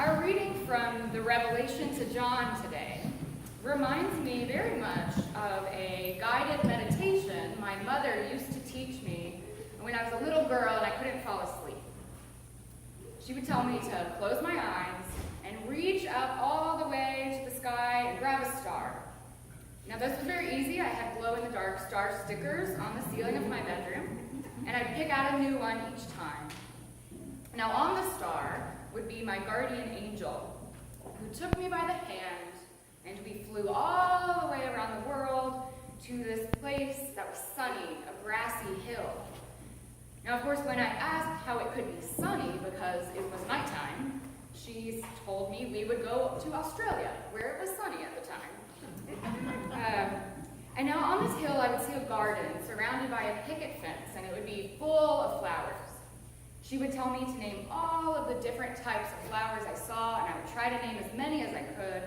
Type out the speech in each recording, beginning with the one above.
Our reading from the Revelation to John today reminds me very much of a guided meditation my mother used to teach me when I was a little girl and I couldn't fall asleep. She would tell me to close my eyes and reach up all the way to the sky and grab a star. Now this was very easy. I had glow-in-the-dark star stickers on the ceiling of my bedroom, and I'd pick out a new one each time. Now on the star would be my guardian angel, who took me by the hand, and we flew all the way around the world to this place that was sunny, a grassy hill. Now, of course, when I asked how it could be sunny because it was nighttime, she told me we would go to Australia, where it was sunny at the time. And now on this hill, I would see a garden surrounded by a picket fence, and it would be full of flowers. She would tell me to name all of the different types of flowers I saw, and I would try to name as many as I could.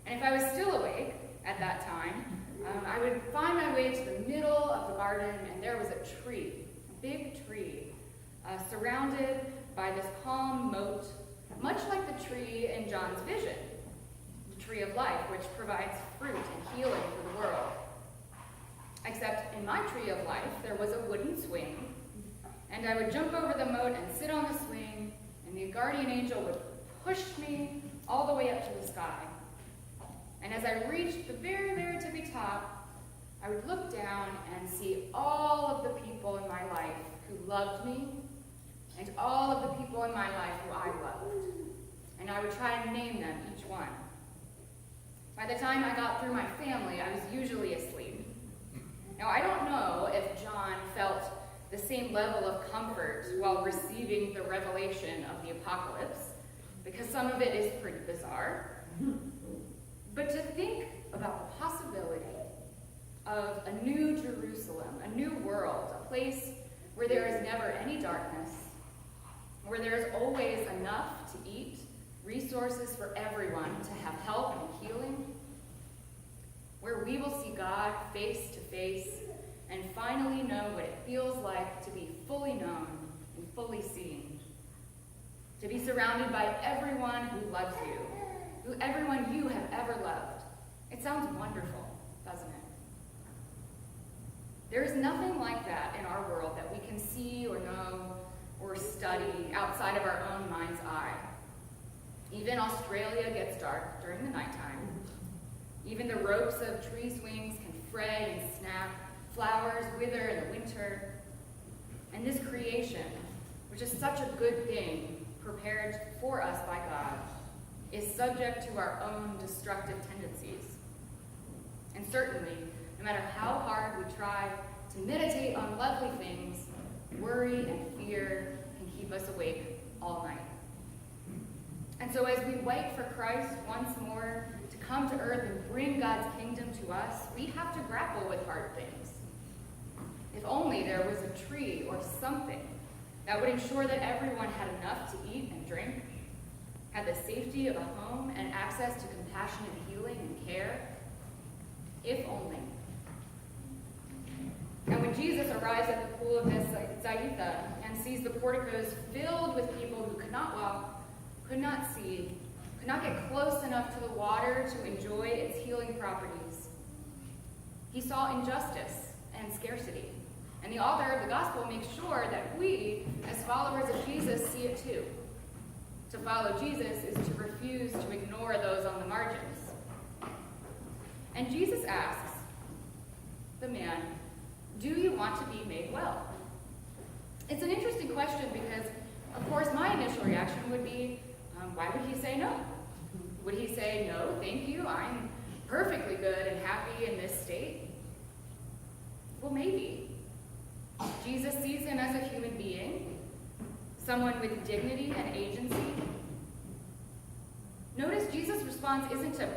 And if I was still awake at that time, I would find my way to the middle of the garden, and there was a tree, a big tree, surrounded by this calm moat, much like the tree in John's vision, the tree of life, which provides fruit and healing for the world. Except in my tree of life, there was a wooden swing, and I would jump over the moat and sit on the swing, and the guardian angel would push me all the way up to the sky. And as I reached the very, very tippy top, I would look down and see all of the people in my life who loved me, and all of the people in my life who I loved. And I would try and name them, each one. By the time I got through my family, I was usually asleep. Now, I don't know if John felt the same level of comfort while receiving the revelation of the apocalypse, because some of it is pretty bizarre. But to think about the possibility of a new Jerusalem, a new world, a place where there is never any darkness, where there is always enough to eat, resources for everyone to have health and healing, where we will see God face to face and finally know what it feels like to be fully known and fully seen, to be surrounded by everyone who loves you, everyone you have ever loved. It sounds wonderful, doesn't it? There is nothing like that in our world that we can see or know or study outside of our own mind's eye. Even Australia gets dark during the nighttime. Even the ropes of tree swings can fray and snap. Flowers wither in the winter. And this creation, which is such a good thing prepared for us by God, is subject to our own destructive tendencies. And certainly, no matter how hard we try to meditate on lovely things, worry and fear can keep us awake all night. And so as we wait for Christ once more to come to earth and bring God's kingdom to us, we have to grapple with hard things. If only there was a tree or something that would ensure that everyone had enough to eat and drink, had the safety of a home and access to compassionate healing and care. If only. And when Jesus arrives at the pool of Bethsaida and sees the porticos filled with people who could not walk, could not see, could not get close enough to the water to enjoy its healing properties, he saw injustice and scarcity. And the author of the gospel makes sure that we, as followers of Jesus, see it too. To follow Jesus is to refuse to ignore those on the margins. And Jesus asks the man, "Do you want to be made well?" It's an interesting question because, of course, my initial reaction would be, why would he say no? Would he say, "No, thank you, I'm perfectly good and happy in this state"? Well, maybe. Jesus sees him as a human being, someone with dignity and agency. Notice Jesus' response isn't to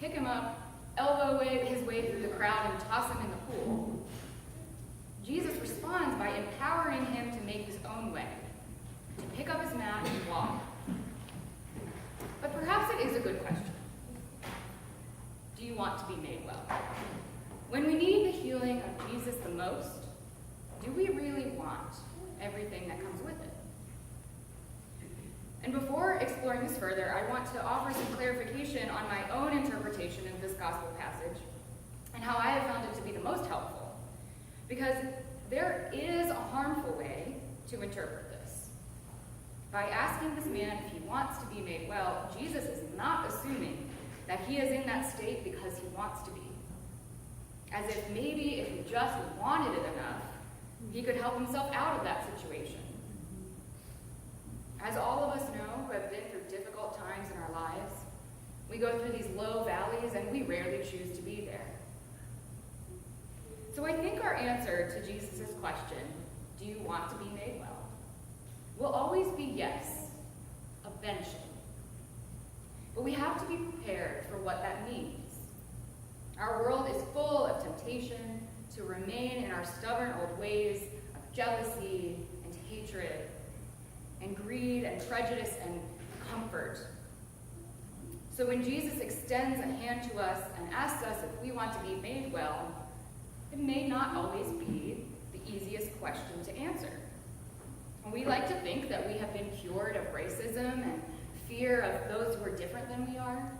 pick him up, elbow his way through the crowd, and toss him in the pool. Jesus responds by empowering him to make his own way, to pick up his mat and walk. But perhaps it is a good question. Do you want to be made well? When we need the healing of Jesus the most, do we really want everything that comes with it? And before exploring this further, I want to offer some clarification on my own interpretation of this gospel passage and how I have found it to be the most helpful. Because there is a harmful way to interpret this. By asking this man if he wants to be made well, Jesus is not assuming that he is in that state because he wants to be. As if maybe if he just wanted it enough, he could help himself out of that situation. As all of us know who have been through difficult times in our lives, we go through these low valleys and we rarely choose to be there. So I think our answer to Jesus' question, do you want to be made well, will always be yes, eventually. But we have to be prepared for what that means. Our world is full of temptation to remain in our stubborn old ways of jealousy and hatred and greed and prejudice and comfort. So when Jesus extends a hand to us and asks us if we want to be made well, it may not always be the easiest question to answer. And we like to think that we have been cured of racism and fear of those who are different than we are.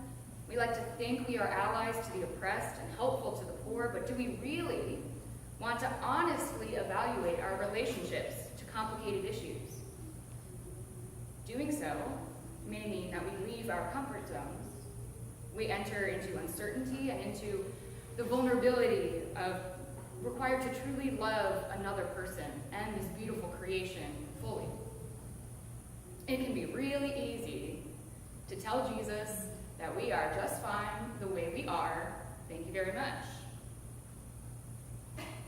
We like to think we are allies to the oppressed and helpful to the poor, but do we really want to honestly evaluate our relationships to complicated issues? Doing so may mean that we leave our comfort zones. We enter into uncertainty and into the vulnerability of required to truly love another person and this beautiful creation fully. It can be really easy to tell Jesus that we are just fine the way we are, thank you very much.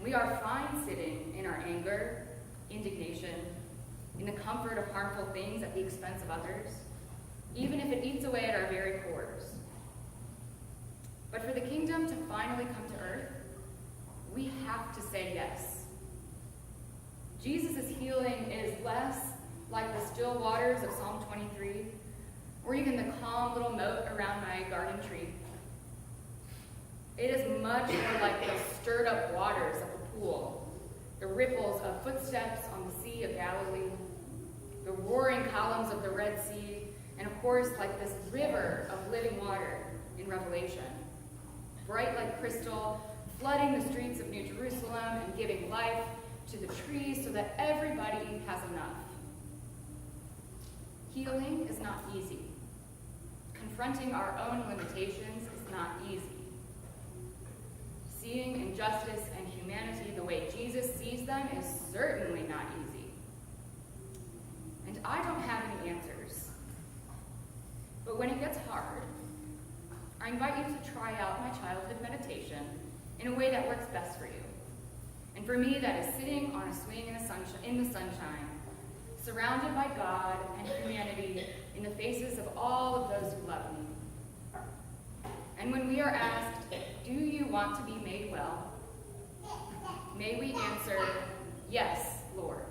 We are fine sitting in our anger, indignation, in the comfort of harmful things at the expense of others, even if it eats away at our very cores. But for the kingdom to finally come to earth, we have to say yes. Jesus' healing is less like the still waters of Psalm 23, or even the calm little moat around my garden tree. It is much more like the stirred up waters of a pool, the ripples of footsteps on the Sea of Galilee, the roaring columns of the Red Sea, and of course like this river of living water in Revelation, bright like crystal, flooding the streets of New Jerusalem and giving life to the trees so that everybody has enough. Healing is not easy. Confronting our own limitations is not easy. Seeing injustice and humanity the way Jesus sees them is certainly not easy. And I don't have any answers. But when it gets hard, I invite you to try out my childhood meditation in a way that works best for you. And for me, that is sitting on a swing in the sunshine, surrounded by God and humanity in the faces of all of those who love me. And when we are asked, do you want to be made well? May we answer, yes, Lord.